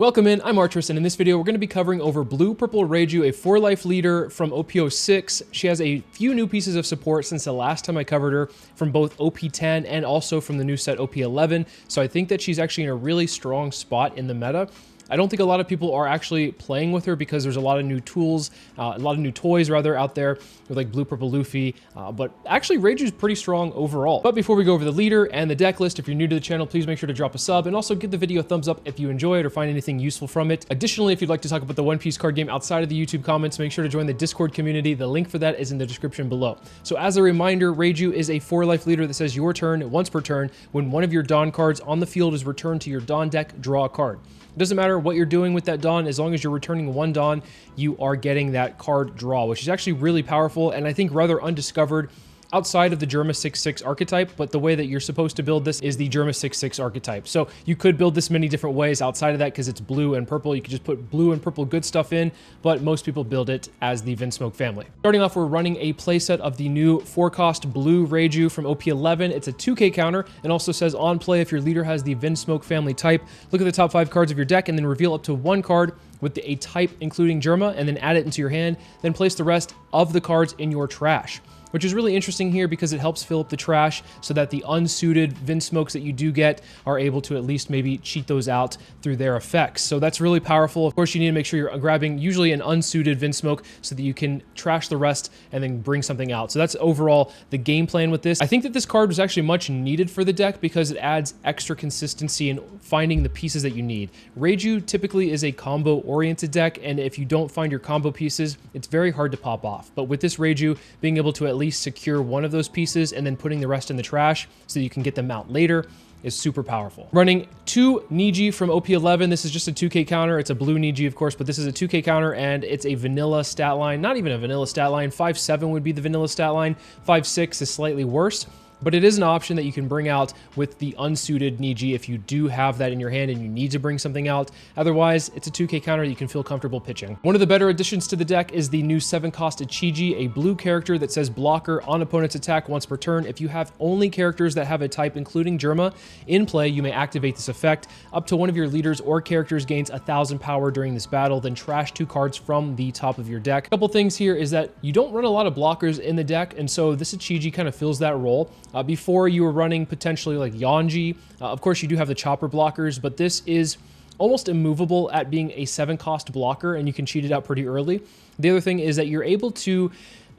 Welcome in, I'm Artris, and in this video we're going to be covering over Blue Purple Reiju, a 4-life leader from OP06. She has a few new pieces of support since the last time I covered her, from both OP10 and also from the new set OP11, so I think that she's actually in a really strong spot in the meta. I don't think a lot of people are actually playing with her because there's a lot of new tools, a lot of new toys rather out there with like Blue Purple Luffy, but actually Reiju's pretty strong overall. But before we go over the leader and the deck list, if you're new to the channel, please make sure to drop a sub and also give the video a thumbs up if you enjoy it or find anything useful from it. Additionally, if you'd like to talk about the One Piece card game outside of the YouTube comments, make sure to join the Discord community. The link for that is in the description below. So as a reminder, Reiju is a 4-life leader that says your turn once per turn. When one of your Dawn cards on the field is returned to your Dawn deck, draw a card. It doesn't matter what you're doing with that Dawn, as long as you're returning one Dawn, you are getting that card draw, which is actually really powerful and I think rather undiscovered outside of the Germa 6/6 archetype, but the way that you're supposed to build this is the Germa 6/6 archetype. So you could build this many different ways outside of that because it's blue and purple. You could just put blue and purple good stuff in, but most people build it as the Vinsmoke family. Starting off, we're running a playset of the new 4-cost blue Reiju from OP11. It's a 2K counter and also says on play, if your leader has the Vinsmoke family type, look at the top 5 cards of your deck and then reveal up to one card with a type including Germa and then add it into your hand, then place the rest of the cards in your trash, which is really interesting here because it helps fill up the trash so that the unsuited Vinsmokes that you do get are able to at least maybe cheat those out through their effects. So that's really powerful. Of course, you need to make sure you're grabbing usually an unsuited Vinsmoke so that you can trash the rest and then bring something out. So that's overall the game plan with this. I think that this card was actually much needed for the deck because it adds extra consistency in finding the pieces that you need. Reiju typically is a combo-oriented deck, and if you don't find your combo pieces, it's very hard to pop off. But with this Reiju, being able to at least secure one of those pieces and then putting the rest in the trash so you can get them out later is super powerful. Running 2 Niji from OP11. This is just a 2K counter. It's a blue Niji, of course, but this is a 2K counter and it's a vanilla stat line. Not even a vanilla stat line. 5/7 would be the vanilla stat line. 5/6 is slightly worse, but it is an option that you can bring out with the unsuited Niji if you do have that in your hand and you need to bring something out. Otherwise, it's a 2K counter that you can feel comfortable pitching. One of the better additions to the deck is the new 7-cost Ichiji, a blue character that says blocker on opponent's attack once per turn. If you have only characters that have a type including Germa in play, you may activate this effect. Up to one of your leaders or characters gains 1,000 power during this battle, then trash 2 cards from the top of your deck. A couple things here is that you don't run a lot of blockers in the deck, and so this Ichiji kind of fills that role. Before you were running potentially like Yanji. Of course, you do have the chopper blockers, but this is almost immovable at being a 7-cost blocker, and you can cheat it out pretty early. The other thing is that you're able to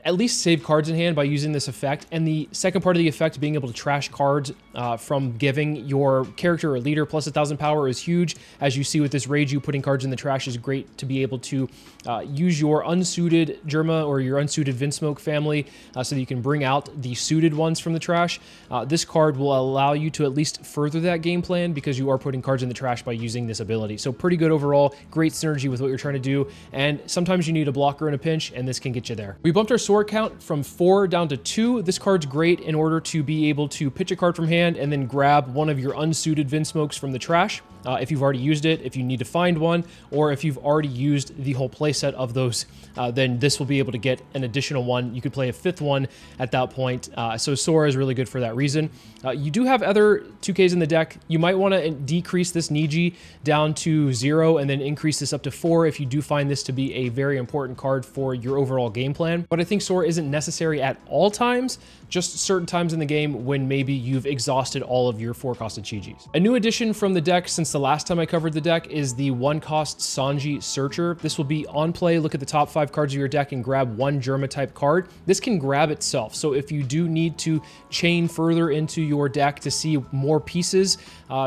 at least save cards in hand by using this effect, and the second part of the effect, being able to trash cards from giving your character or leader plus 1,000 power, is huge. As you see with this Reiju, putting cards in the trash is great to be able to use your unsuited Germa or your unsuited Vinsmoke family so that you can bring out the suited ones from the trash. This card will allow you to at least further that game plan because you are putting cards in the trash by using this ability. So pretty good overall, great synergy with what you're trying to do, and sometimes you need a blocker in a pinch, and this can get you there. We bumped our sword count from 4 down to 2. This card's great in order to be able to pitch a card from hand and then grab one of your unsuited Vinsmokes from the trash. If you've already used it, if you need to find one, or if you've already used the whole playset of those, then this will be able to get an additional one. You could play a 5th one at that point. So Sora is really good for that reason. You do have other 2Ks in the deck. You might want to decrease this Niji down to 0 and then increase this up to 4 if you do find this to be a very important card for your overall game plan. But I think Sora isn't necessary at all times, just certain times in the game when maybe you've exhausted all of your 4-cost Ichijis. A new addition from the deck since the last time I covered the deck is the 1-cost Sanji Searcher. This will be on play. Look at the top 5 cards of your deck and grab one Germa type card. This can grab itself. So if you do need to chain further into your deck to see more pieces,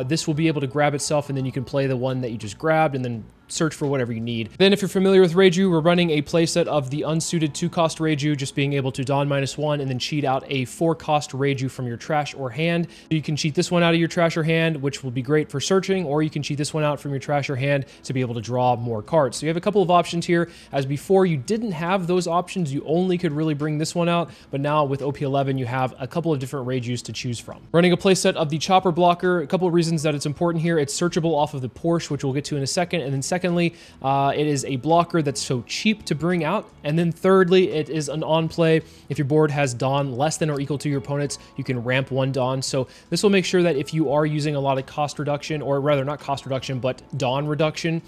this will be able to grab itself, and then you can play the one that you just grabbed and then search for whatever you need. Then if you're familiar with Reiju, we're running a playset of the unsuited 2-cost Reiju, just being able to Dawn -1 and then cheat out a 4-cost Reiju from your trash or hand. You can cheat this one out of your trash or hand, which will be great for searching, or you can cheat this one out from your trash or hand to be able to draw more cards. So you have a couple of options here. As before, you didn't have those options. You only could really bring this one out, but now with OP11, you have a couple of different Reijus to choose from. Running a playset of the chopper blocker, a couple of reasons that it's important here. It's searchable off of the Porsche, which we'll get to in a second, and then Secondly, it is a blocker that's so cheap to bring out. And then thirdly, it is an on play. If your board has Dawn less than or equal to your opponent's, you can ramp 1 Dawn. So this will make sure that if you are using a lot of cost reduction, or rather not cost reduction, but Dawn reduction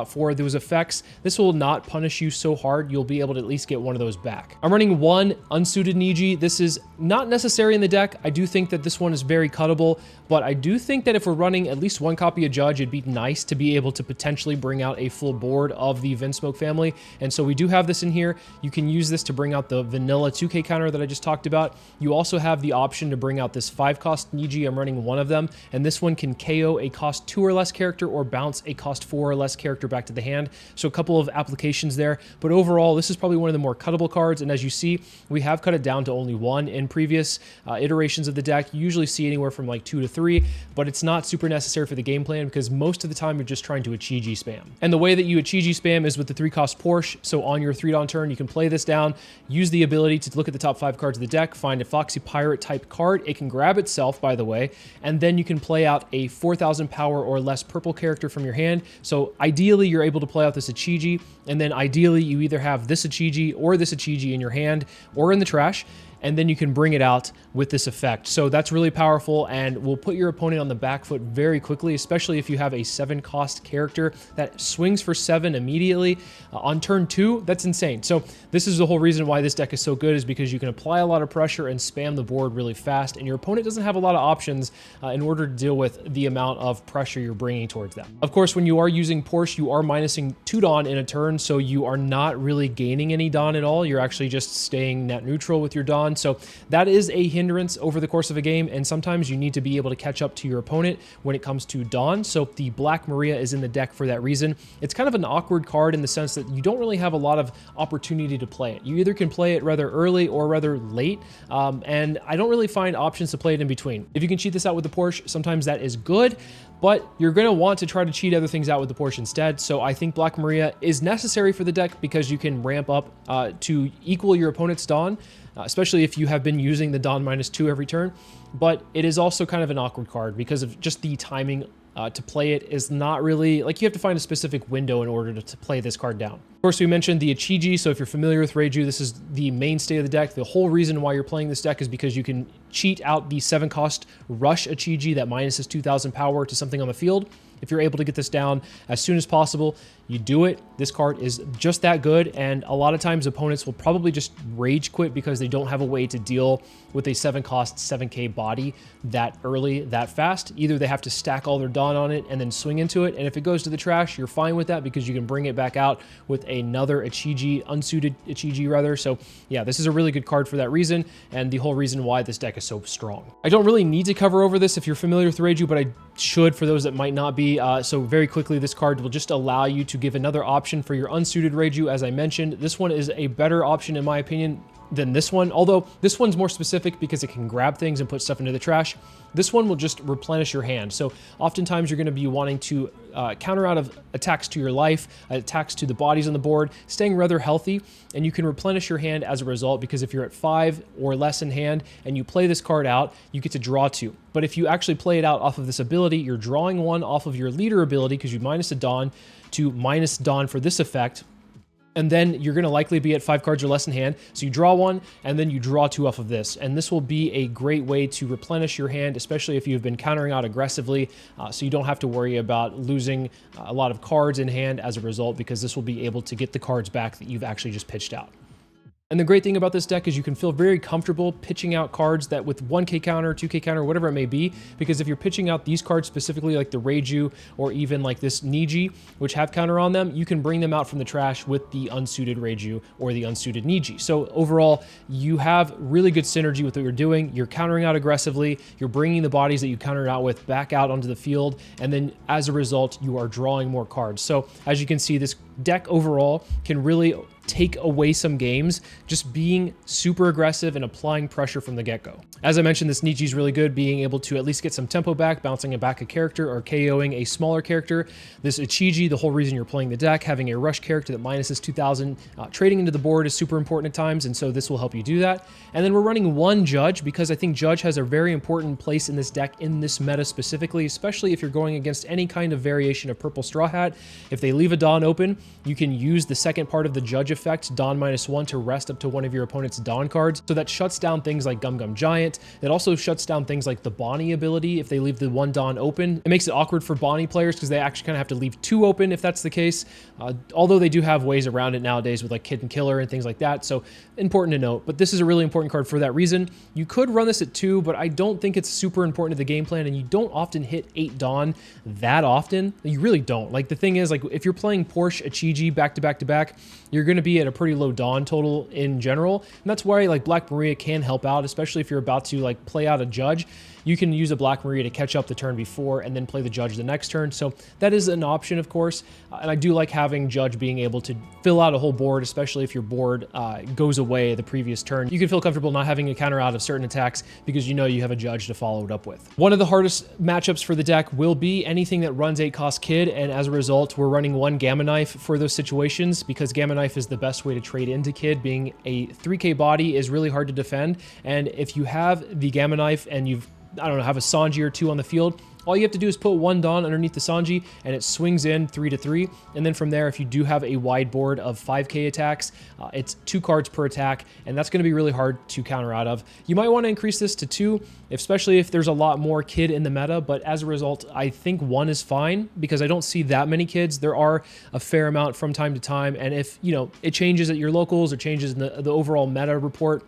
for those effects, this will not punish you so hard. You'll be able to at least get one of those back. I'm running 1 unsuited Niji. This is not necessary in the deck. I do think that this one is very cuttable, but I do think that if we're running at least 1 copy of Judge, it'd be nice to be able to potentially bring out a full board of the Vinsmoke family. And so we do have this in here. You can use this to bring out the vanilla 2K counter that I just talked about. You also have the option to bring out this 5-cost Niji. I'm running 1 of them, and this one can KO a cost 2 or less character or bounce a cost 4 or less character back to the hand. So a couple of applications there, but overall this is probably one of the more cuttable cards, and as you see, we have cut it down to only 1 in previous iterations of the deck. You usually see anywhere from like 2 to 3, but it's not super necessary for the game plan because most of the time you're just trying to Ichiji spam. And the way that you Ichiji spam is with the 3-cost Porsche. So on your 3-Dawn turn, you can play this down, use the ability to look at the top 5 cards of the deck, find a Foxy Pirate type card. It can grab itself, by the way, and then you can play out a 4,000 power or less purple character from your hand. So ideally, you're able to play out this Ichiji, and then ideally you either have this Ichiji or this Ichiji in your hand or in the trash, and then you can bring it out with this effect. So that's really powerful and will put your opponent on the back foot very quickly, especially if you have a 7-cost character that swings for 7 immediately. On turn 2, that's insane. So this is the whole reason why this deck is so good, is because you can apply a lot of pressure and spam the board really fast, and your opponent doesn't have a lot of options in order to deal with the amount of pressure you're bringing towards them. Of course, when you are using Porsche, you are minusing 2 Dawn in a turn, so you are not really gaining any Dawn at all. You're actually just staying net neutral with your Dawn. So that is a hindrance over the course of a game, and sometimes you need to be able to catch up to your opponent when it comes to Dawn. So the Black Maria is in the deck for that reason. It's kind of an awkward card in the sense that you don't really have a lot of opportunity to play it. You either can play it rather early or rather late, and I don't really find options to play it in between. If you can cheat this out with the Porsche, sometimes that is good, but you're going to want to try to cheat other things out with the Porsche instead. So I think Black Maria is necessary for the deck because you can ramp up to equal your opponent's Dawn, especially if you have been using the Dawn -2 every turn. But it is also kind of an awkward card because of just the timing to play it is not really, like, you have to find a specific window in order to play this card down. Of course, we mentioned the Ichiji, so if you're familiar with Reiju, this is the mainstay of the deck. The whole reason why you're playing this deck is because you can cheat out the 7-cost Rush Ichiji that minuses 2,000 power to something on the field. If you're able to get this down as soon as possible, you do it. This card is just that good, and a lot of times opponents will probably just rage quit because they don't have a way to deal with a 7-cost 7k body that early, that fast. Either they have to stack all their Dawn on it and then swing into it, and if it goes to the trash, you're fine with that because you can bring it back out with another Ichiji, unsuited Ichiji rather. So yeah, this is a really good card for that reason, and the whole reason why this deck is so strong. I don't really need to cover over this if you're familiar with Reiju, but I should for those that might not be. So very quickly, this card will just allow you to give another option for your unsuited Reiju. As I mentioned, this one is a better option in my opinion than this one, although this one's more specific because it can grab things and put stuff into the trash. This one will just replenish your hand. So oftentimes you're going to be wanting to counter out of attacks to your life, attacks to the bodies on the board, staying rather healthy, and you can replenish your hand as a result, because if you're at 5 or less in hand and you play this card out, you get to draw 2. But if you actually play it out off of this ability, you're drawing 1 off of your leader ability because you minus a Dawn to minus Dawn for this effect. And then you're going to likely be at 5 cards or less in hand. So you draw 1, and then you draw 2 off of this. And this will be a great way to replenish your hand, especially if you've been countering out aggressively. So you don't have to worry about losing a lot of cards in hand as a result, because this will be able to get the cards back that you've actually just pitched out. And the great thing about this deck is you can feel very comfortable pitching out cards that with 1k counter, 2k counter, whatever it may be, because if you're pitching out these cards specifically like the Reiju or even like this Niji, which have counter on them, you can bring them out from the trash with the unsuited Reiju or the unsuited Niji. So overall, you have really good synergy with what you're doing. You're countering out aggressively, you're bringing the bodies that you countered out with back out onto the field, and then as a result, you are drawing more cards. So as you can see, this deck overall can really take away some games just being super aggressive and applying pressure from the get-go. As I mentioned, this Nichi is really good, being able to at least get some tempo back, bouncing it back a character or KOing a smaller character. This Ichiji, the whole reason you're playing the deck, having a rush character that minuses 2,000, trading into the board is super important at times, and so this will help you do that. And then we're running one Judge because I think Judge has a very important place in this deck, in this meta specifically, especially if you're going against any kind of variation of Purple Straw Hat. If they leave a Dawn open, you can use the second part of the Judge effect, Dawn -1, to rest up to one of your opponent's Dawn cards. So that shuts down things like Gum Gum Giant. It also shuts down things like the Bonnie ability if they leave the one Dawn open. It makes it awkward for Bonnie players because they actually kind of have to leave two open if that's the case. Although they do have ways around it nowadays with like Kid Killer and things like that. So important to note, but this is a really important card for that reason. You could run this at 2, but I don't think it's super important to the game plan, and you don't often hit 8 Dawn that often. You really don't. Like, the thing is, like, if you're playing Porsche Ichiji back to back to back, you're going to be at a pretty low Dawn total in general, and that's why like Black Maria can help out, especially if you're about to like play out a Judge. You can use a Black Maria to catch up the turn before and then play the Judge the next turn. So that is an option, of course. And I do like having Judge being able to fill out a whole board, especially if your board goes away the previous turn. You can feel comfortable not having a counter out of certain attacks because you know you have a Judge to follow it up with. One of the hardest matchups for the deck will be anything that runs 8-cost Kid, and as a result, we're running one Gamma Knife for those situations because Gamma Knife is the best way to trade into Kid. Being a 3K body is really hard to defend, and if you have the Gamma Knife and you've, I don't know, have a Sanji or 2 on the field, all you have to do is put one Dawn underneath the Sanji and it swings in 3-3. And then from there, if you do have a wide board of 5K attacks, it's 2 cards per attack, and that's going to be really hard to counter out of. You might want to increase this to 2, especially if there's a lot more Kid in the meta, but as a result, I think 1 is fine because I don't see that many Kids. There are a fair amount from time to time, and if, you know, it changes at your locals or changes in the overall meta report,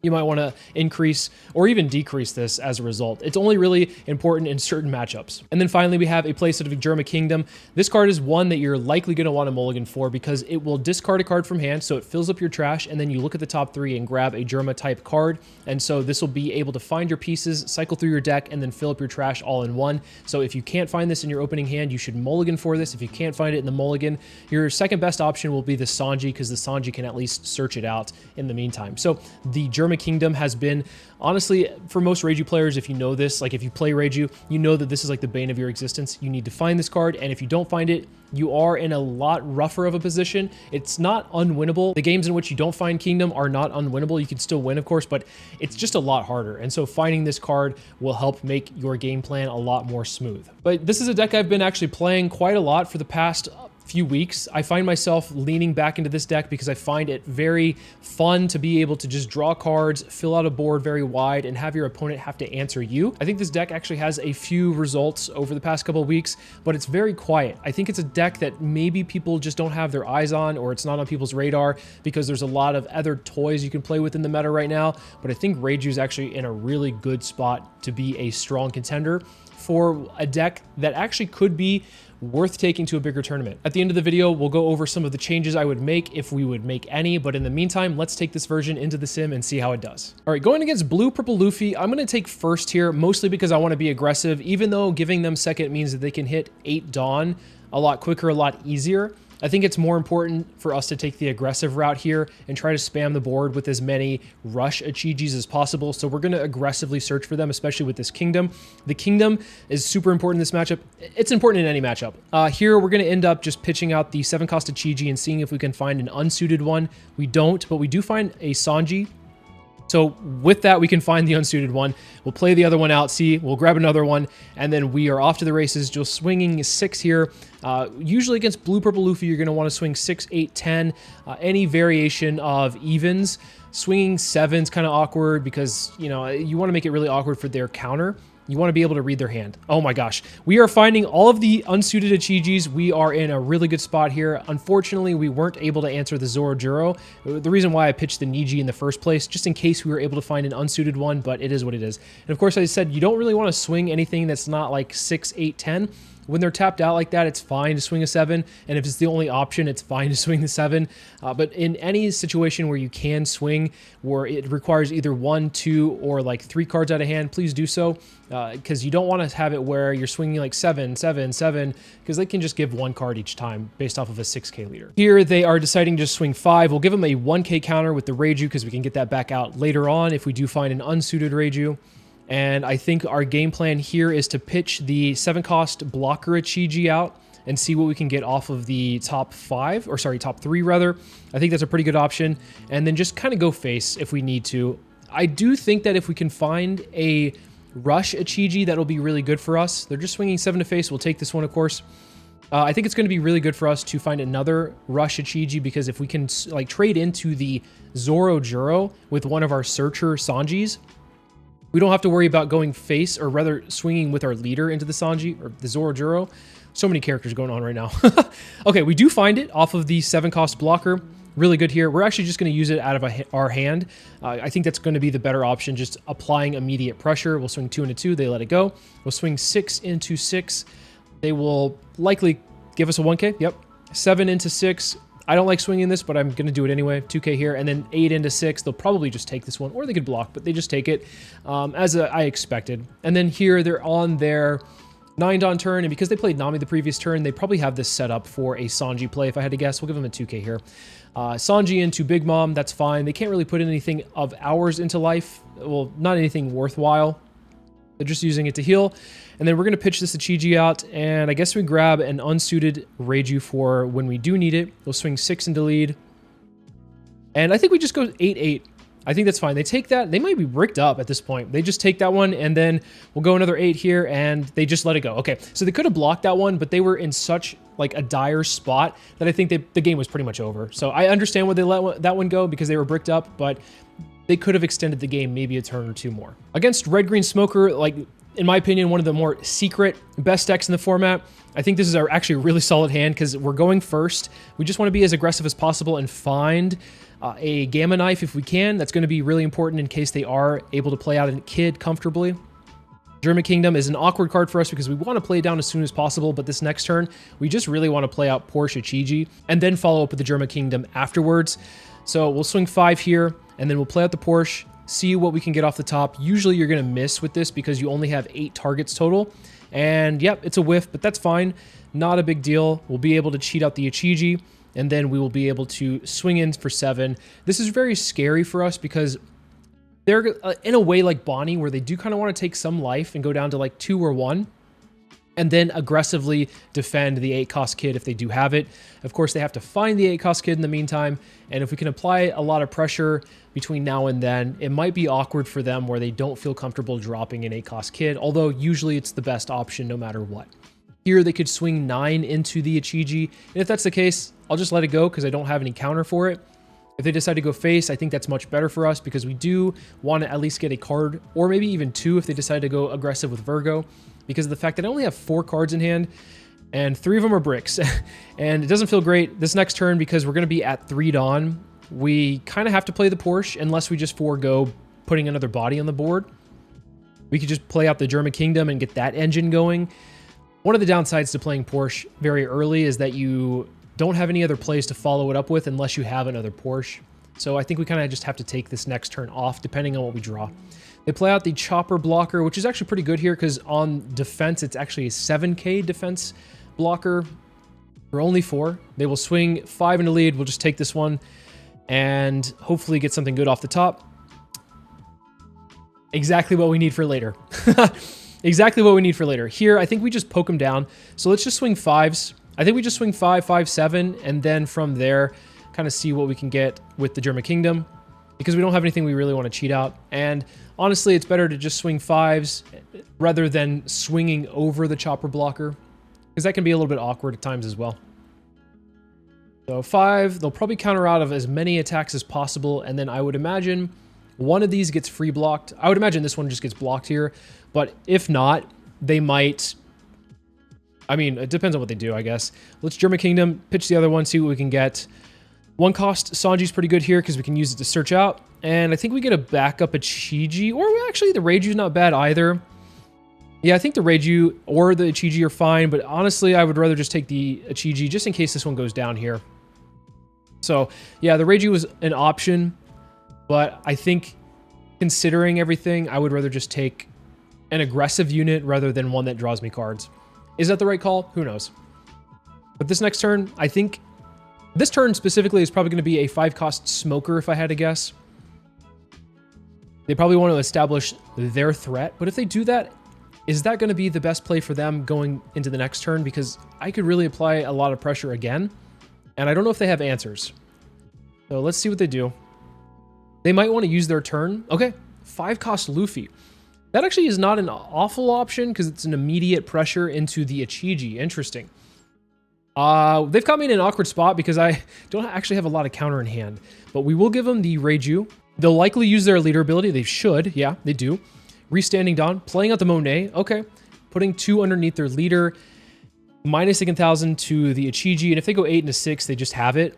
you might want to increase or even decrease this as a result. It's only really important in certain matchups. And then finally, we have a playset of Germa Kingdom. This card is one that you're likely going to want to mulligan for because it will discard a card from hand, so it fills up your trash, and then you look at the top 3 and grab a Germa type card. And so this will be able to find your pieces, cycle through your deck, and then fill up your trash all in one. So if you can't find this in your opening hand, you should mulligan for this. If you can't find it in the mulligan, your second best option will be the Sanji because the Sanji can at least search it out in the meantime. So the Germa Kingdom has been, honestly, for most Reiju players, if you know this, like if you play Reiju, you know that this is like the bane of your existence. You need to find this card, and if you don't find it, you are in a lot rougher of a position. It's not unwinnable. The games in which you don't find Kingdom are not unwinnable. You can still win, of course, but it's just a lot harder. And so finding this card will help make your game plan a lot more smooth. But this is a deck I've been actually playing quite a lot for the past few weeks. I find myself leaning back into this deck because I find it very fun to be able to just draw cards, fill out a board very wide, and have your opponent have to answer you. I think this deck actually has a few results over the past couple of weeks, but it's very quiet. I think it's a deck that maybe people just don't have their eyes on, or it's not on people's radar because there's a lot of other toys you can play with in the meta right now. But I think Reiju is actually in a really good spot to be a strong contender for a deck that actually could be worth taking to a bigger tournament. At the end of the video, we'll go over some of the changes I would make if we would make any, but in the meantime, let's take this version into the sim and see how it does. All right, going against Blue Purple Luffy, I'm going to take first here, mostly because I want to be aggressive, even though giving them second means that they can hit 8 Dawn a lot quicker, a lot easier. I think it's more important for us to take the aggressive route here and try to spam the board with as many rush Ichijis as possible. So we're going to aggressively search for them, especially with this Kingdom. The Kingdom is super important in this matchup. It's important in any matchup. Here, we're going to end up just pitching out the 7-cost Ichiji and seeing if we can find an unsuited one. We don't, but we do find a Sanji. So with that, we can find the unsuited one. We'll play the other one out, see, we'll grab another one, and then we are off to the races. Just swinging 6 here. Usually against Blue Purple Luffy, you're going to want to swing 6, 8, 10. Any variation of evens. Swinging 7's kind of awkward because, you know, you want to make it really awkward for their counter. You want to be able to read their hand. Oh my gosh. We are finding all of the unsuited Ichijis. We are in a really good spot here. Unfortunately, we weren't able to answer the Zorojuro. The reason why I pitched the Niji in the first place, just in case we were able to find an unsuited one, but it is what it is. And of course, as I said, you don't really want to swing anything that's not like 6, 8, 10. When they're tapped out like that, it's fine to swing a 7, and if it's the only option, it's fine to swing the 7. But in any situation where you can swing, where it requires either 1, 2, or like 3 cards out of hand, please do so, because you don't want to have it where you're swinging like 7, 7, 7, because they can just give 1 card each time based off of a 6k leader. Here they are deciding to just swing 5. We'll give them a 1k counter with the Reiju because we can get that back out later on if we do find an unsuited Reiju. And I think our game plan here is to pitch the 7-cost blocker Ichiji out and see what we can get off of the top 5, or sorry, top 3 rather. I think that's a pretty good option. And then just kind of go face if we need to. I do think that if we can find a rush Ichiji, that'll be really good for us. They're just swinging 7 to face. We'll take this one, of course. I think it's going to be really good for us to find another rush Ichiji, because if we can like trade into the Zoro Juro with one of our Searcher Sanjis, we don't have to worry about going face, or rather swinging with our leader into the Sanji, or the Zoro Juro. So many characters going on right now. Okay, we do find it off of the 7-cost blocker. Really good here. We're actually just going to use it out of our hand. I think that's going to be the better option, just applying immediate pressure. We'll swing 2 into 2. They let it go. We'll swing 6 into 6. They will likely give us a 1k. Yep. 7 into 6. I don't like swinging this, but I'm going to do it anyway. 2k here, and then 8 into 6. They'll probably just take this one, or they could block, but they just take it as I expected. And then here they're on their 9-Dawn turn, and because they played Nami the previous turn, they probably have this set up for a Sanji play, if I had to guess. We'll give them a 2k here. Sanji into Big Mom, that's fine. They can't really put anything of ours into life. Well, not anything worthwhile. They're just using it to heal. And then we're going to pitch this Ichiji out, and I guess we grab an unsuited Reiju for when we do need it. We'll swing 6 into lead. And I think we just go 8-8. I think that's fine. They take that. They might be bricked up at this point. They just take that one, and then we'll go another 8 here, and they just let it go. Okay, so they could have blocked that one, but they were in such like a dire spot that I think the game was pretty much over. So I understand why they let that one go, because they were bricked up, but they could have extended the game maybe a turn or 2 more. Against Red Green Smoker, like, in my opinion, one of the more secret best decks in the format. I think this is actually a really solid hand, because we're going first. We just want to be as aggressive as possible and find a Gamma Knife if we can. That's going to be really important in case they are able to play out a Kid comfortably. German Kingdom is an awkward card for us because we want to play it down as soon as possible, but this next turn, we just really want to play out Porsche Ichiji and then follow up with the German Kingdom afterwards. So we'll swing 5 here, and then we'll play out the Porsche, see what we can get off the top. Usually you're going to miss with this because you only have 8 targets total. And yep, it's a whiff, but that's fine. Not a big deal. We'll be able to cheat out the Ichiji, and then we will be able to swing in for 7. This is very scary for us because they're in a way like Bonnie, where they do kind of want to take some life and go down to like 2 or 1. And then aggressively defend the 8-cost Kid if they do have it. Of course, they have to find the 8-cost Kid in the meantime, and if we can apply a lot of pressure between now and then, it might be awkward for them where they don't feel comfortable dropping an 8-cost Kid, although usually it's the best option no matter what. Here, they could swing 9 into the Ichiji, and if that's the case, I'll just let it go because I don't have any counter for it. If they decide to go face, I think that's much better for us because we do want to at least get a card, or maybe even 2 if they decide to go aggressive with Virgo, because of the fact that I only have 4 cards in hand, and 3 of them are bricks. And it doesn't feel great this next turn because we're going to be at 3 Dawn. We kind of have to play the Porsche unless we just forego putting another body on the board. We could just play out the German Kingdom and get that engine going. One of the downsides to playing Porsche very early is that you don't have any other plays to follow it up with unless you have another Porsche. So I think we kind of just have to take this next turn off depending on what we draw. They play out the Chopper blocker, which is actually pretty good here because on defense, it's actually a 7k defense blocker for only 4. They will swing 5 into lead. We'll just take this one and hopefully get something good off the top. Exactly what we need for later. Exactly what we need for later. Here, I think we just poke them down. So let's just swing 5s. I think we just swing 5, 5, 7, and then from there, kind of see what we can get with the German Kingdom, because we don't have anything we really want to cheat out. And honestly, it's better to just swing 5s rather than swinging over the Chopper blocker, because that can be a little bit awkward at times as well. So 5, they'll probably counter out of as many attacks as possible, and then I would imagine one of these gets free blocked. I would imagine this one just gets blocked here, but if not, they might... I mean, it depends on what they do, I guess. Let's German Kingdom, pitch the other one, see what we can get. 1-cost Sanji's pretty good here because we can use it to search out. And I think we get a backup Ichiji, or actually the Reiju's not bad either. Yeah, I think the Reiju or the Ichiji are fine, but honestly, I would rather just take the Ichiji just in case this one goes down here. So, yeah, the Reiju was an option, but I think considering everything, I would rather just take an aggressive unit rather than one that draws me cards. Is that the right call? Who knows? But this next turn, I think this turn specifically is probably going to be a 5-cost smoker if I had to guess. They probably want to establish their threat, but if they do that, is that going to be the best play for them going into the next turn? Because I could really apply a lot of pressure again, and I don't know if they have answers. So let's see what they do. They might want to use their turn. Okay, 5-cost Luffy. That actually is not an awful option because it's an immediate pressure into the Ichiji. Interesting. They've caught me in an awkward spot because I don't actually have a lot of counter in hand, but we will give them the Reiju. They'll likely use their leader ability. They should. Yeah, they do. Restanding Dawn, playing out the Monet. Okay. Putting 2 underneath their leader. Minus 1,000 to the Ichiji. And if they go 8 into 6, they just have it.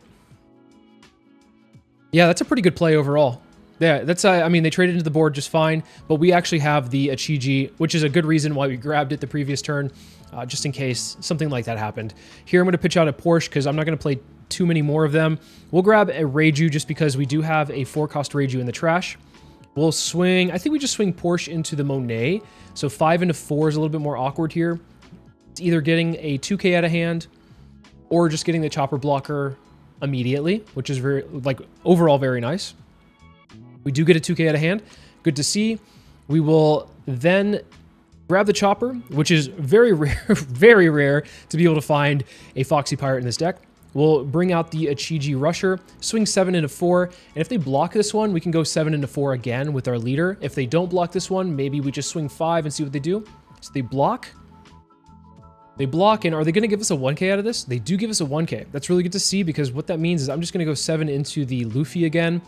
Yeah, that's a pretty good play overall. Yeah, that's, I mean, they traded into the board just fine, but we actually have the Ichiji, which is a good reason why we grabbed it the previous turn, just in case something like that happened. Here, I'm going to pitch out a Porsche because I'm not going to play too many more of them. We'll grab a Reiju just because we do have a 4-cost Reiju in the trash. We'll swing, I think we just swing Porsche into the Monet. So 5 into 4 is a little bit more awkward here. It's either getting a 2K out of hand or just getting the chopper blocker immediately, which is very, like, overall very nice. We do get a 2K out of hand. Good to see. We will then grab the chopper, which is very rare, very rare to be able to find a Foxy Pirate in this deck. We'll bring out the Ichiji Rusher, swing 7 into 4, and if they block this one, we can go 7 into 4 again with our leader. If they don't block this one, maybe we just swing 5 and see what they do. So they block. They block, and are they going to give us a 1K out of this? They do give us a 1K. That's really good to see because what that means is I'm just going to go 7 into the Luffy again.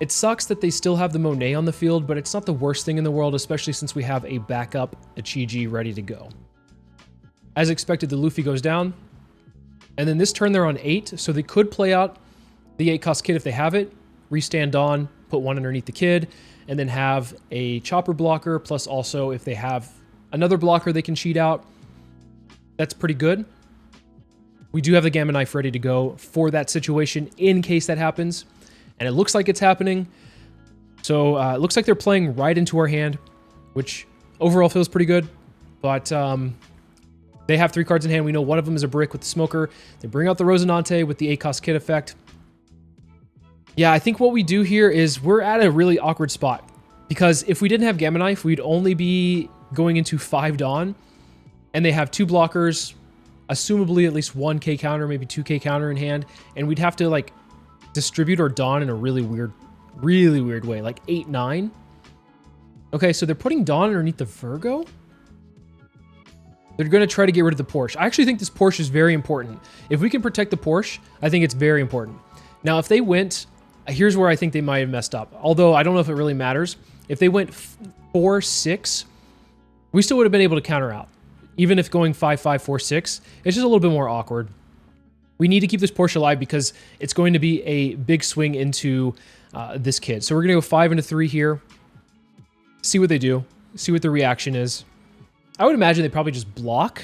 It sucks that they still have the Monet on the field, but it's not the worst thing in the world, especially since we have a backup Ichiji ready to go. As expected, the Luffy goes down. And then this turn they're on 8, so they could play out the 8-cost kid if they have it, restand on, put 1 underneath the kid, and then have a chopper blocker, plus also if they have another blocker they can cheat out. That's pretty good. We do have the Gamma Knife ready to go for that situation in case that happens. And it looks like it's happening. So it looks like they're playing right into our hand, which overall feels pretty good. But they have 3 cards in hand. We know one of them is a brick with the smoker. They bring out the Rosinante with the 8-cost kit effect. Yeah, I think what we do here is we're at a really awkward spot. Because if we didn't have Gamma Knife, we'd only be going into 5 Dawn. And they have 2 blockers, assumably at least 1K counter, maybe 2K counter in hand. And we'd have to, like, distribute our Dawn in a really weird way, like 8-9. Okay, so they're putting Dawn underneath the Virgo. They're going to try to get rid of the Porsche. I actually think this Porsche is very important. If we can protect the Porsche, I think it's very important. Now, if they went, here's where I think they might have messed up. Although I don't know if it really matters. If they went 4-6, we still would have been able to counter out. Even if going 5-5, 4-6, it's just a little bit more awkward. We need to keep this Porsche alive because it's going to be a big swing into this kid. So we're going to go 5 into 3 here. See what they do. See what the reaction is. I would imagine they probably just block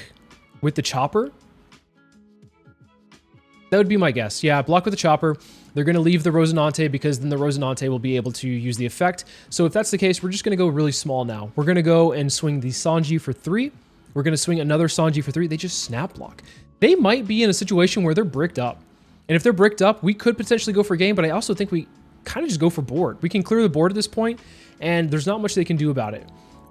with the chopper. That would be my guess. Yeah, block with the chopper. They're going to leave the Rosinante because then the Rosinante will be able to use the effect. So if that's the case, we're just going to go really small now. We're going to go and swing the Sanji for 3. We're going to swing another Sanji for 3. They just snap block. They might be in a situation where they're bricked up. And if they're bricked up, we could potentially go for game, but I also think we kind of just go for board. We can clear the board at this point, and there's not much they can do about it.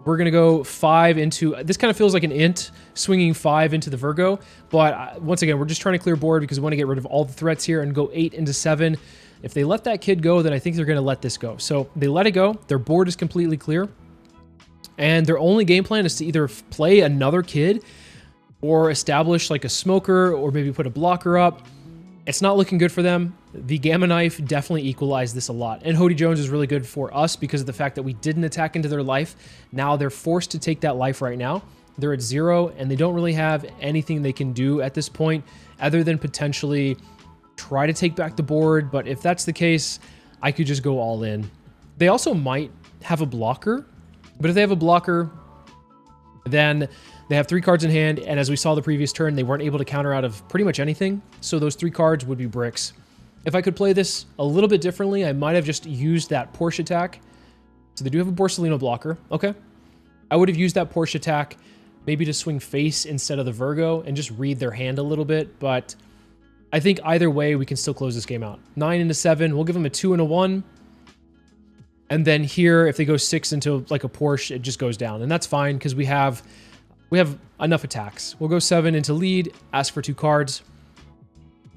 We're going to go 5 into... This kind of feels like an int, swinging 5 into the Virgo. But once again, we're just trying to clear board because we want to get rid of all the threats here and go 8 into 7. If they let that kid go, then I think they're going to let this go. So they let it go. Their board is completely clear. And their only game plan is to either play another kid or establish like a smoker, or maybe put a blocker up. It's not looking good for them. The Gamma Knife definitely equalized this a lot. And Hody Jones is really good for us because of the fact that we didn't attack into their life. Now they're forced to take that life right now. They're at 0, and they don't really have anything they can do at this point other than potentially try to take back the board. But if that's the case, I could just go all in. They also might have a blocker, but if they have a blocker, Then they have 3 cards in hand, and as we saw the previous turn, they weren't able to counter out of pretty much anything, so those 3 cards would be bricks. If I could play this a little bit differently, I might have just used that Porsche attack. So they do have a Borsalino blocker. Okay. I would have used that Porsche attack maybe to swing face instead of the Virgo and just read their hand a little bit, but I think either way, we can still close this game out. 9 into 7, we'll give them a 2 and a 1. And then here, if they go 6 into like a Porsche, it just goes down. And that's fine because we have enough attacks. We'll go 7 into lead, ask for 2 cards,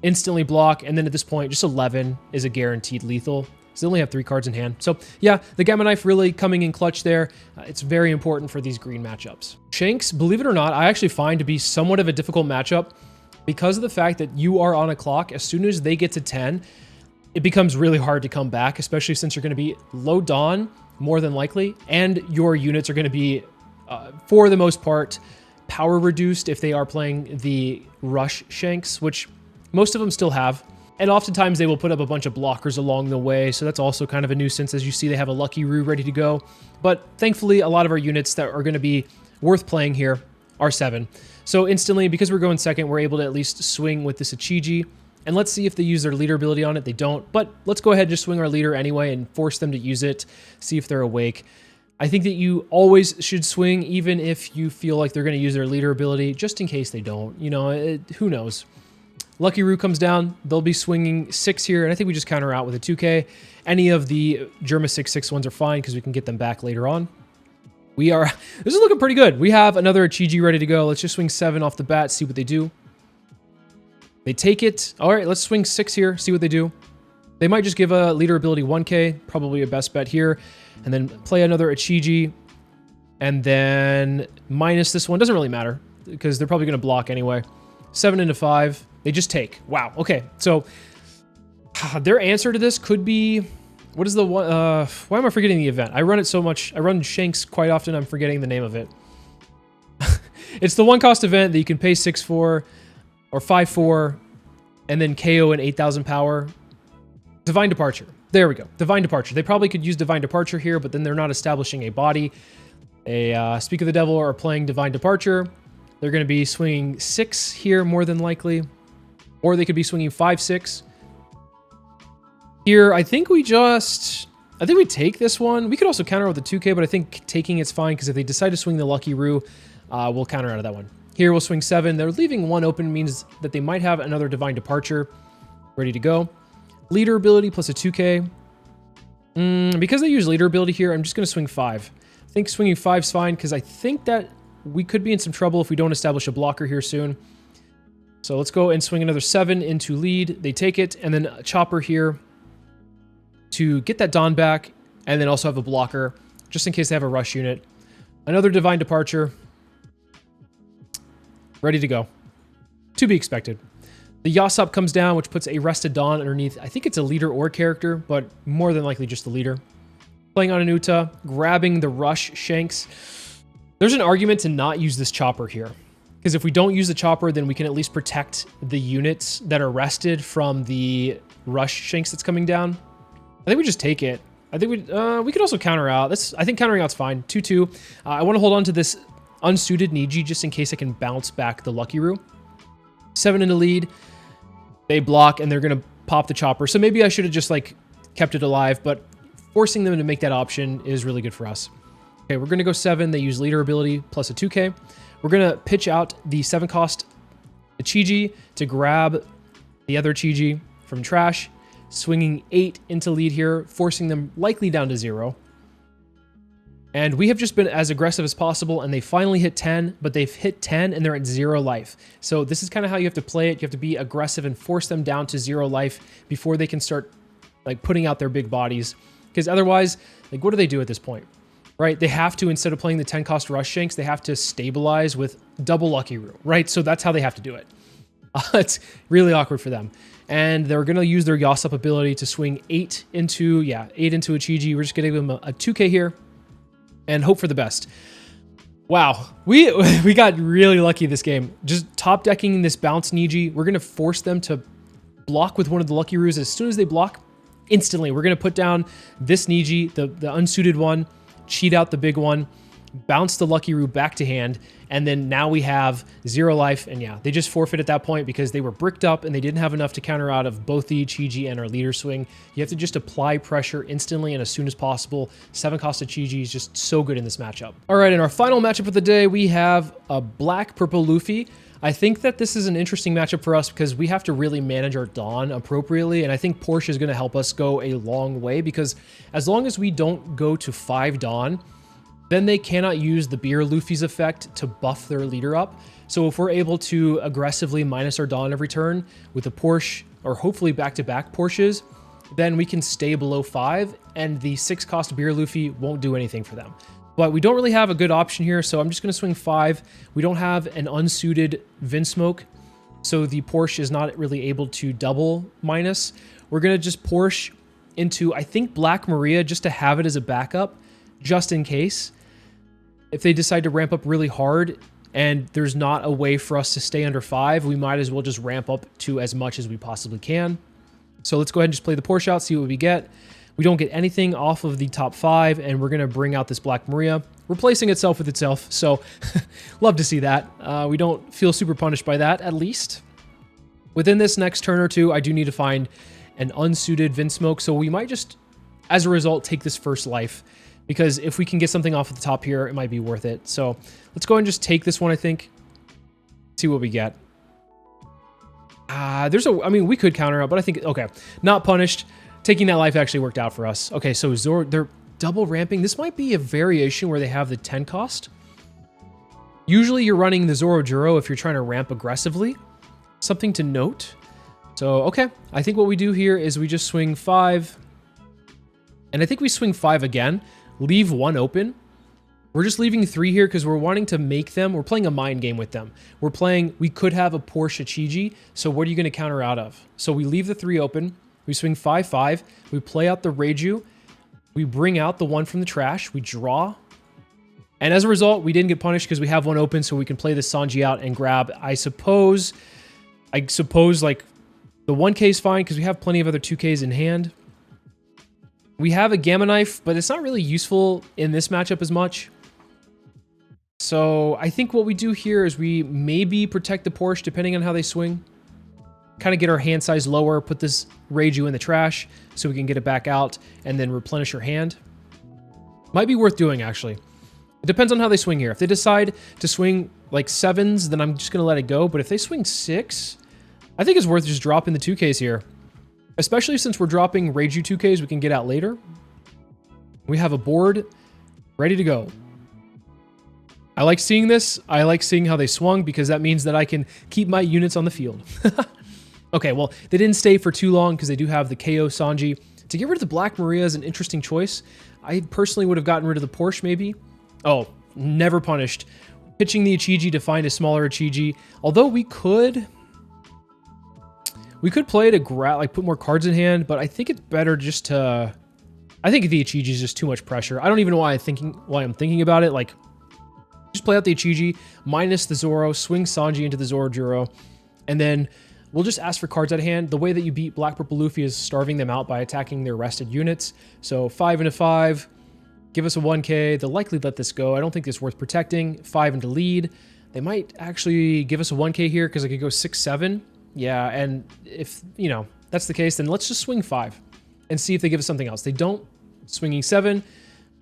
instantly block, and then at this point, just 11 is a guaranteed lethal. So they only have 3 cards in hand. So yeah, the Gamma Knife really coming in clutch there. It's very important for these green matchups. Shanks, believe it or not, I actually find to be somewhat of a difficult matchup because of the fact that you are on a clock. As soon as they get to 10, it becomes really hard to come back, especially since you're going to be low dawn, more than likely, and your units are going to be, for the most part, power reduced if they are playing the rush Shanks, which most of them still have. And oftentimes they will put up a bunch of blockers along the way, so that's also kind of a nuisance. As you see, they have a Lucky Roo ready to go. But thankfully, a lot of our units that are going to be worth playing here are 7. So instantly, because we're going second, we're able to at least swing with this Ichiji. And let's see if they use their leader ability on it. They don't, but let's go ahead and just swing our leader anyway and force them to use it, see if they're awake. I think that you always should swing, even if you feel like they're going to use their leader ability, just in case they don't. You know, who knows? Lucky Roo comes down. They'll be swinging 6 here, and I think we just counter out with a 2K. Any of the Germa 6/6 ones are fine because we can get them back later on. This is looking pretty good. We have another Ichiji ready to go. Let's just swing 7 off the bat, see what they do. They take it. All right, let's swing 6 here, see what they do. They might just give a leader ability 1K, probably a best bet here, and then play another Ichiji, and then minus this one. Doesn't really matter because they're probably going to block anyway. 7 into 5. They just take. Wow. Okay. So their answer to this could be, what is the one? Why am I forgetting the event? I run it so much. I run Shanks quite often. I'm forgetting the name of it. It's the 1-cost event that you can pay 6 for or 5 for, and then KO and 8,000 power. Divine Departure. There we go. Divine Departure. They probably could use Divine Departure here, but then they're not establishing a body. Speak of the Devil are playing Divine Departure. They're going to be swinging 6 here more than likely. Or they could be swinging 5/6. Here, I think we take this one. We could also counter with the 2K, but I think taking it's fine because if they decide to swing the Lucky Roo, we'll counter out of that one. Here, we'll swing 7. They're leaving 1 open, means that they might have another Divine Departure ready to go. Leader ability plus a 2K. Because they use leader ability here, I'm just going to swing 5. I think swinging 5 is fine because I think that we could be in some trouble if we don't establish a blocker here soon. So let's go and swing another 7 into lead. They take it, and then a chopper here to get that Dawn back, and then also have a blocker just in case they have a rush unit. Another Divine Departure. Ready to go. To be expected. The Yasop comes down, which puts a Rested Dawn underneath. I think it's a leader or character, but more than likely just the leader. Playing on an Uta, grabbing the rush Shanks. There's an argument to not use this chopper here. Because if we don't use the chopper, then we can at least protect the units that are rested from the rush Shanks that's coming down. I think we just take it. I think we could also counter out. I think countering out's fine. 2/2. I want to hold on to this unsuited Niji just in case I can bounce back the Lucky Roo. 7 in the lead. They block and they're going to pop the chopper. So maybe I should have just like kept it alive, but forcing them to make that option is really good for us. Okay, we're going to go 7. They use leader ability plus a 2K. We're going to pitch out the 7-cost Ichiji to grab the other Ichiji from trash, swinging 8 into lead here, forcing them likely down to 0. And we have just been as aggressive as possible, and they finally hit 10, but they've hit 10 and they're at 0 life. So this is kind of how you have to play it. You have to be aggressive and force them down to 0 life before they can start like putting out their big bodies. Because otherwise, like, what do they do at this point? Right, they have to, instead of playing the 10-cost rush Shanks, they have to stabilize with double Lucky Roo, right? So that's how they have to do it. It's really awkward for them. And they're going to use their Yasop ability to swing 8 into Ichiji. We're just going to give them a 2K here and hope for the best. Wow, we got really lucky this game. Just top decking this bounce Niji. We're going to force them to block with one of the Lucky Roos. As soon as they block, instantly, we're going to put down this Niji, the unsuited one, cheat out the big one, bounce the Lucky Roo back to hand, and then now we have 0 life, and yeah, they just forfeit at that point because they were bricked up and they didn't have enough to counter out of both the Ichiji and our leader swing. You have to just apply pressure instantly and as soon as possible. 7 cost Ichiji is just so good in this matchup. All right, in our final matchup of the day, we have a black-purple Luffy. I think that this is an interesting matchup for us because we have to really manage our Dawn appropriately, and I think Porsche is going to help us go a long way because as long as we don't go to 5 Dawn, then they cannot use the Beer Luffy's effect to buff their leader up. So if we're able to aggressively minus our Dawn every turn with a Porsche, or hopefully back-to-back Porsches, then we can stay below 5, and the 6 cost Beer Luffy won't do anything for them. But we don't really have a good option here, so I'm just going to swing 5. We don't have an unsuited Vinsmoke, so the Porsche is not really able to double minus. We're going to just Porsche into, I think, Black Maria just to have it as a backup, just in case. If they decide to ramp up really hard and there's not a way for us to stay under 5, we might as well just ramp up to as much as we possibly can. So let's go ahead and just play the Porsche out, see what we get. We don't get anything off of the top 5, and we're going to bring out this Black Maria, replacing itself with itself. So love to see that. We don't feel super punished by that, at least. Within this next turn or two, I do need to find an unsuited Vinsmoke, so we might just, as a result, take this first life. Because if we can get something off at the top here, it might be worth it. So let's go ahead and just take this one, I think. See what we get. I mean, we could counter up, but I think, okay. Not punished. Taking that life actually worked out for us. Okay, so Zoro, they're double ramping. This might be a variation where they have the 10 cost. Usually you're running the Zoro Juro if you're trying to ramp aggressively. Something to note. So, okay. I think what we do here is we just swing 5. And I think we swing 5 again. Leave 1 open. We're just leaving 3 here because we're wanting to make them. We're playing a mind game with them. We could have a Porsche Ichiji, so what are you going to counter out of? So we leave the 3 open. We swing 5-5. We play out the Reiju. We bring out the 1 from the trash. We draw. And as a result, we didn't get punished because we have 1 open, so we can play this Sanji out and grab, I suppose like the 1K is fine because we have plenty of other 2Ks in hand. We have a Gamma Knife, but it's not really useful in this matchup as much. So I think what we do here is we maybe protect the Porsche depending on how they swing. Kind of get our hand size lower, put this Reiju in the trash so we can get it back out and then replenish our hand. Might be worth doing, actually. It depends on how they swing here. If they decide to swing like 7s, then I'm just going to let it go. But if they swing 6, I think it's worth just dropping the 2Ks here. Especially since we're dropping Reiju 2Ks we can get out later. We have a board ready to go. I like seeing this. I like seeing how they swung because that means that I can keep my units on the field. Okay, well, they didn't stay for too long because they do have the KO Sanji. To get rid of the Black Maria is an interesting choice. I personally would have gotten rid of the Porsche maybe. Oh, never punished. Pitching the Ichiji to find a smaller Ichiji. Although we could play to put more cards in hand, but I think it's better just to... I think the Ichiji is just too much pressure. I don't even know why I'm thinking about it. Like, just play out the Ichiji, minus the Zoro, swing Sanji into the Zoro Juro, and then we'll just ask for cards out of hand. The way that you beat Black Purple Luffy is starving them out by attacking their rested units. So 5 into 5, give us a 1K. They'll likely let this go. I don't think it's worth protecting. 5 into lead. They might actually give us a 1K here because I could go 6-7. Yeah, and if, you know, that's the case, then let's just swing 5 and see if they give us something else. They don't. Swinging 7,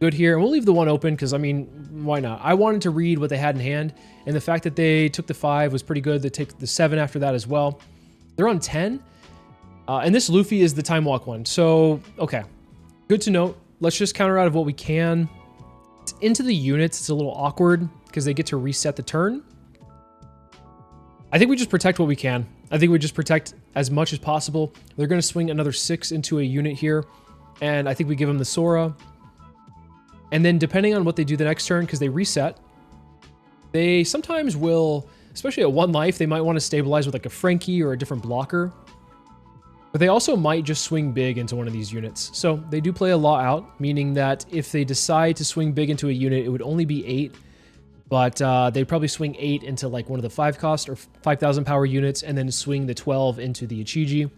good here. And we'll leave the 1 open because, I mean, why not? I wanted to read what they had in hand, and the fact that they took the 5 was pretty good. They take the 7 after that as well. They're on 10, and this Luffy is the Time Walk one. So, okay, good to note. Let's just counter out of what we can. It's into the units. It's a little awkward because they get to reset the turn. I think we just protect what we can. I think we just protect as much as possible. They're going to swing another 6 into a unit here, and I think we give them the Sora. And then depending on what they do the next turn, because they reset, they sometimes will, especially at 1 life, they might want to stabilize with like a Frankie or a different blocker. But they also might just swing big into one of these units. So they do play a law out, meaning that if they decide to swing big into a unit, it would only be 8. But they'd probably swing 8 into like one of the 5 cost or 5,000 power units and then swing the 12 into the Ichiji.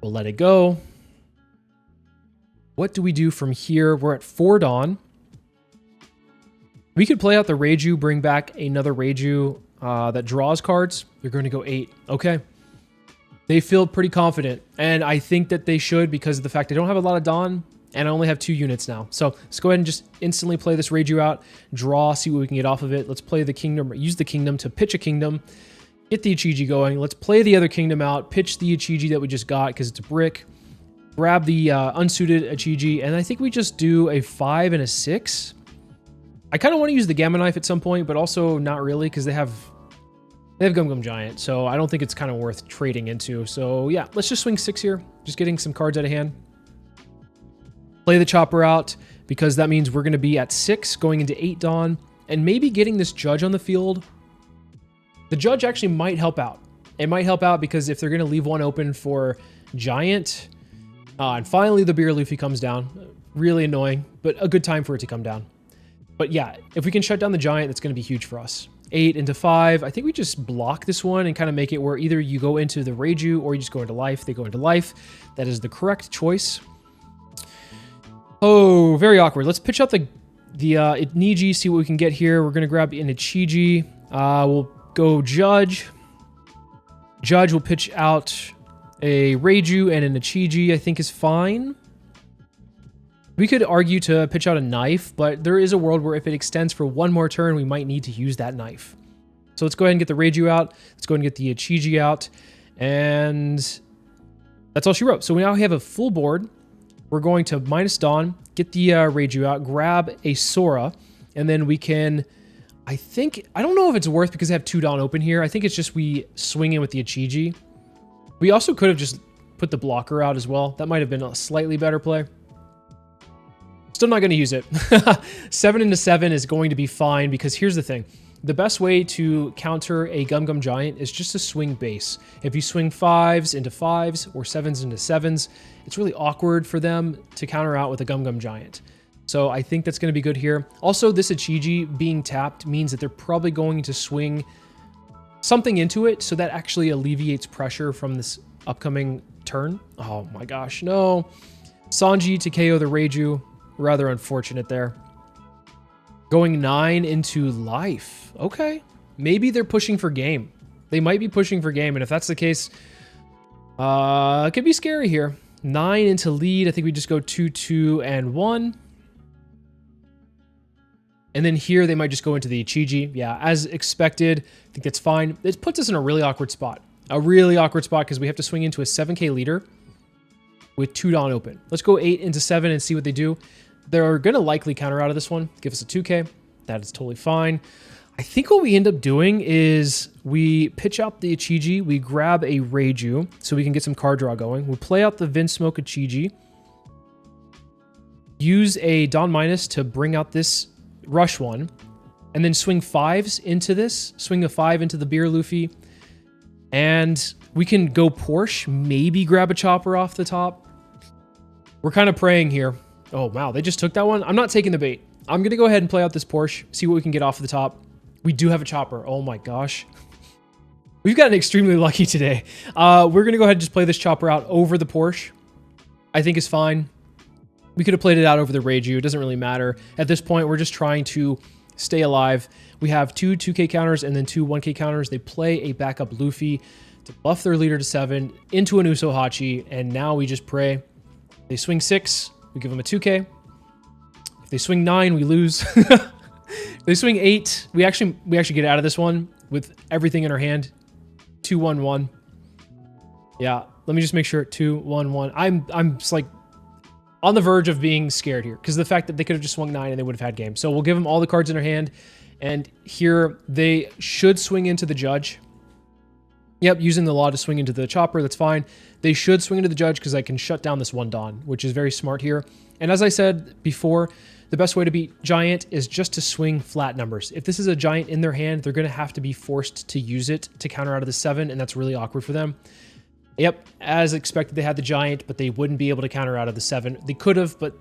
We'll let it go. What do we do from here? We're at 4 Dawn. We could play out the Reiju, bring back another Reiju that draws cards. They're going to go 8. Okay. They feel pretty confident, and I think that they should because of the fact I don't have a lot of Dawn, and I only have 2 units now. So let's go ahead and just instantly play this Reiju out, draw, see what we can get off of it. Let's play the Kingdom, use the Kingdom to pitch a Kingdom, get the Ichiji going. Let's play the other Kingdom out, pitch the Ichiji that we just got because it's a brick, grab the unsuited Ichiji, and I think we just do a 5 and a 6. I kind of want to use the Gamma Knife at some point, but also not really because they have Gum Gum Giant, so I don't think it's kind of worth trading into. So yeah, let's just swing 6 here. Just getting some cards out of hand. Play the Chopper out because that means we're going to be at 6 going into 8 Dawn and maybe getting this Judge on the field. The Judge actually might help out. It might help out because if they're going to leave one open for Giant, and finally the Beer Luffy comes down. Really annoying, but a good time for it to come down. But yeah, if we can shut down the Giant, that's going to be huge for us. 8 into 5. I think we just block this one and kind of make it where either you go into the Reiju or you just go into life. They go into life. That is the correct choice. Oh, very awkward. Let's pitch out the Niji, see what we can get here. We're going to grab an Ichiji. We'll go Judge. Judge will pitch out a Reiju and an Ichiji, I think is fine. We could argue to pitch out a knife, but there is a world where if it extends for one more turn, we might need to use that knife. So let's go ahead and get the Reiju out. Let's go ahead and get the Ichiji out. And that's all she wrote. So we now have a full board. We're going to minus Dawn, get the Reiju out, grab a Sora, and then we can, I don't know if it's worth because I have 2 Dawn open here. I think it's just we swing in with the Ichiji. We also could have just put the blocker out as well. That might have been a slightly better play. Still not going to use it. 7 into 7 is going to be fine because here's the thing. The best way to counter a Gum Gum Giant is just to swing base. If you swing 5s into 5s or 7s into 7s, it's really awkward for them to counter out with a Gum Gum Giant. So I think that's going to be good here. Also, this Ichiji being tapped means that they're probably going to swing something into it, so that actually alleviates pressure from this upcoming turn. Oh my gosh, no. Sanji to KO the Reiju. Rather unfortunate there. Going 9 into life. Okay. Maybe they're pushing for game. They might be pushing for game, and if that's the case, it could be scary here. 9 into lead. I think we just go 2, 2, and 1. And then here they might just go into the Ichiji. Yeah, as expected. I think that's fine. It puts us in a really awkward spot. A really awkward spot because we have to swing into a 7k leader with 2 Dawn open. Let's go 8 into 7 and see what they do. They're going to likely counter out of this one. Give us a 2k. That is totally fine. I think what we end up doing is we pitch out the Ichiji. We grab a Reiju so we can get some card draw going. We'll play out the Vinsmoke Ichiji. Use a Dawn Minus to bring out this Rush one. And then swing 5s into this. Swing a 5 into the Beer Luffy. And we can go Porsche. Maybe grab a Chopper off the top. We're kind of praying here. Oh, wow. They just took that one. I'm not taking the bait. I'm going to go ahead and play out this Porsche. See what we can get off the top. We do have a Chopper. Oh my gosh. We've gotten extremely lucky today. We're going to go ahead and just play this Chopper out over the Porsche. I think is fine. We could have played it out over the Reiju. It doesn't really matter. At this point, we're just trying to stay alive. We have 2 2k counters and then 2 1k counters. They play a backup Luffy to buff their leader to 7 into an Uso Hachi, and now we just pray. They swing 6, we give them a 2k. If they swing 9, we lose. If they swing 8, we actually get out of this one with everything in our hand. 2 1 1. Yeah, let me just make sure 2 1 1. I'm just like on the verge of being scared here because the fact that they could have just swung 9 and they would have had game. So we'll give them all the cards in their hand, and here they should swing into the Judge. Yep, using the law to swing into the Chopper, that's fine. They should swing into the Judge because I can shut down this 1 Dawn, which is very smart here. And as I said before, the best way to beat Giant is just to swing flat numbers. If this is a Giant in their hand, they're going to have to be forced to use it to counter out of the 7, and that's really awkward for them. Yep, as expected, they had the Giant, but they wouldn't be able to counter out of the 7. They could have, but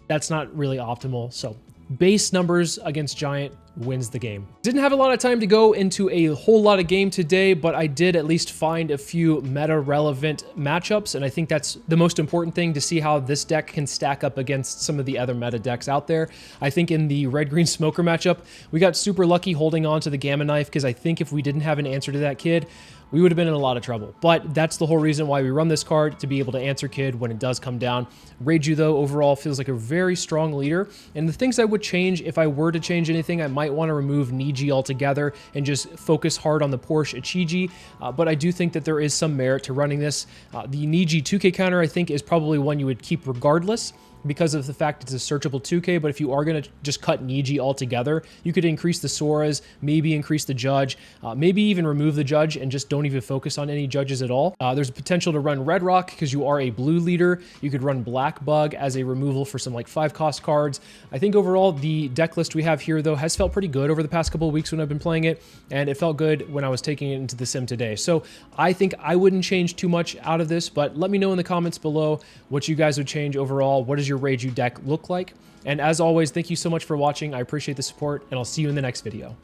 that's not really optimal. So base numbers against Giant wins the game. Didn't have a lot of time to go into a whole lot of game today, but I did at least find a few meta relevant matchups, and I think that's the most important thing, to see how this deck can stack up against some of the other meta decks out there. I think in the red-green smoker matchup, we got super lucky holding on to the Gamma Knife, because I think if we didn't have an answer to that kid, we would have been in a lot of trouble. But that's the whole reason why we run this card, to be able to answer kid when it does come down. Reiju, though, overall feels like a very strong leader. And the things I would change, if I were to change anything, I might want to remove Niji altogether and just focus hard on the Porsche Ichiji. But I do think that there is some merit to running this. The Niji 2K counter, I think, is probably one you would keep regardless, because of the fact it's a searchable 2K, but if you are going to just cut Niji altogether, you could increase the Soras, maybe increase the Judge, maybe even remove the Judge and just don't even focus on any Judges at all. There's a potential to run Red Rock because you are a blue leader. You could run Black Bug as a removal for some like 5-cost cards. I think overall the deck list we have here, though, has felt pretty good over the past couple of weeks when I've been playing it, and it felt good when I was taking it into the sim today. So I think I wouldn't change too much out of this, but let me know in the comments below what you guys would change overall. What does your Reiju deck look like? And as always, thank you so much for watching. I appreciate the support, and I'll see you in the next video.